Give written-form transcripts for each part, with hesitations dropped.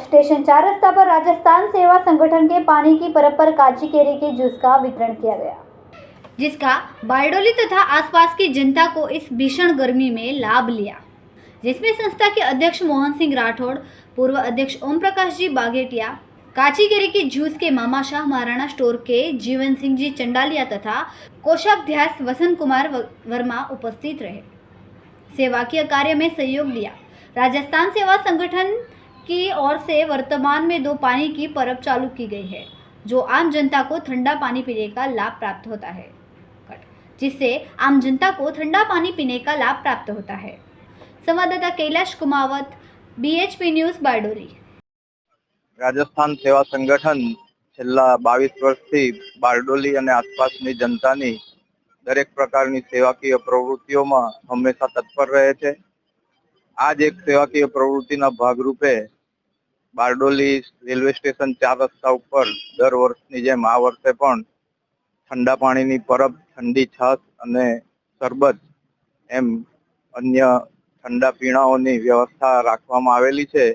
Station 4 रास्ता पर राजस्थान सेवा संगठन के पानी की परब पर काची केरी के जूस का वितरण किया गया, जिसका बारडोली तथा आसपास की जनता को इस भीषण गर्मी में लाभ लिया, जिसमें संस्था के अध्यक्ष मोहन सिंह राठौड़, पूर्व अध्यक्ष ओम प्रकाश जी बागेटिया, काची केरी के जूस के मामा शाह महाराणा स्टोर के जीवन सिंह जी चंडालिया तथा कोषाध्यक्ष वसंत कुमार वर्मा उपस्थित रहे। सेवाकीय कार्य में सहयोग दिया। राजस्थान सेवा संगठन की ओर से वर्तमान में 2 पानी की परब चालू की गई है, जो आम जनता को ठंडा पानी पीने का लाभ प्राप्त होता है, संवाददाता कैलाश कुमावत, BHP न्यूज़, बारडोली। राजस्थान सेवा संगठन છેલ્લા 22 વર્ષથી બારડોલી અને આસપાસની જનતાની દરેક પ્રકારની સેવાકીય પ્રવૃત્તિઓમાં હંમેશા તત્પર રહે છે। આ જ એક સેવાકીય પ્રવૃત્તિના ભાગરૂપે બારડોલી રેલવે સ્ટેશન 4 રસ્તા ઉપર દર વર્ષની જેમ આ વર્ષે પણ ઠંડા પાણીની પરબ, ઠંડી છાશ અને શરબત એમ અન્ય ઠંડા પીણાઓની વ્યવસ્થા રાખવામાં આવેલી છે,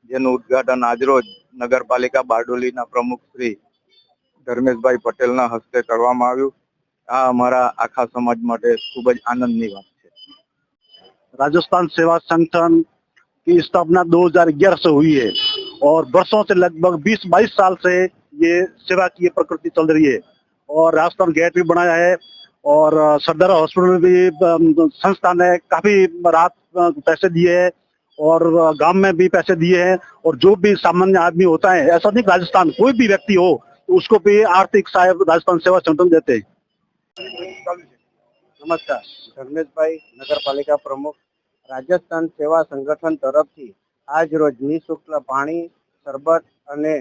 જેનું ઉદ્ઘાટન આજરોજ નગરપાલિકા બારડોલીના પ્રમુખ શ્રી ધર્મેશભાઈ પટેલના હસ્તે કરવામાં આવ્યું। આ અમારા આખા સમાજ માટે ખૂબ જ આનંદની વાત છે। राजस्थान सेवा संगठन की स्थापना 2011 से हुई है और वर्षों से लगभग 20-22 साल से ये सेवा की प्रकृति चल रही है। और राजस्थान गेट भी बनाया है और सरदार हॉस्पिटल भी संस्था ने काफी राहत पैसे दिए हैं और गांव में भी पैसे दिए हैं। और जो भी सामान्य आदमी होता है, ऐसा नहीं राजस्थान कोई भी व्यक्ति हो तो उसको भी आर्थिक सहायता राजस्थान सेवा संगठन देते हैं। नमस्कार, धर्मेश भाई, नगरपालिका प्रमुख। राजस्थान सेवा संगठन तरफथी आज रोज निःशुल्क पाणी, शरबत अने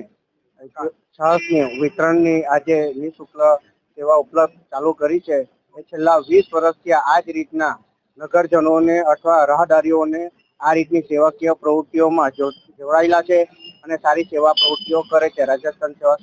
छाशनी वितरणनी आजे निःशुल्क सेवा उपलब्ध चालू करी छे। छेल्ला 20 वर्षथी आ ज रीतना नगरजनोने अथवा राहदारीओने आ रीतनी सेवाकीय प्रवृत्तिओमां जोड़ायेला छे अने सारी सेवा प्रवृत्तिओ करे छे। राजस्थान सेवा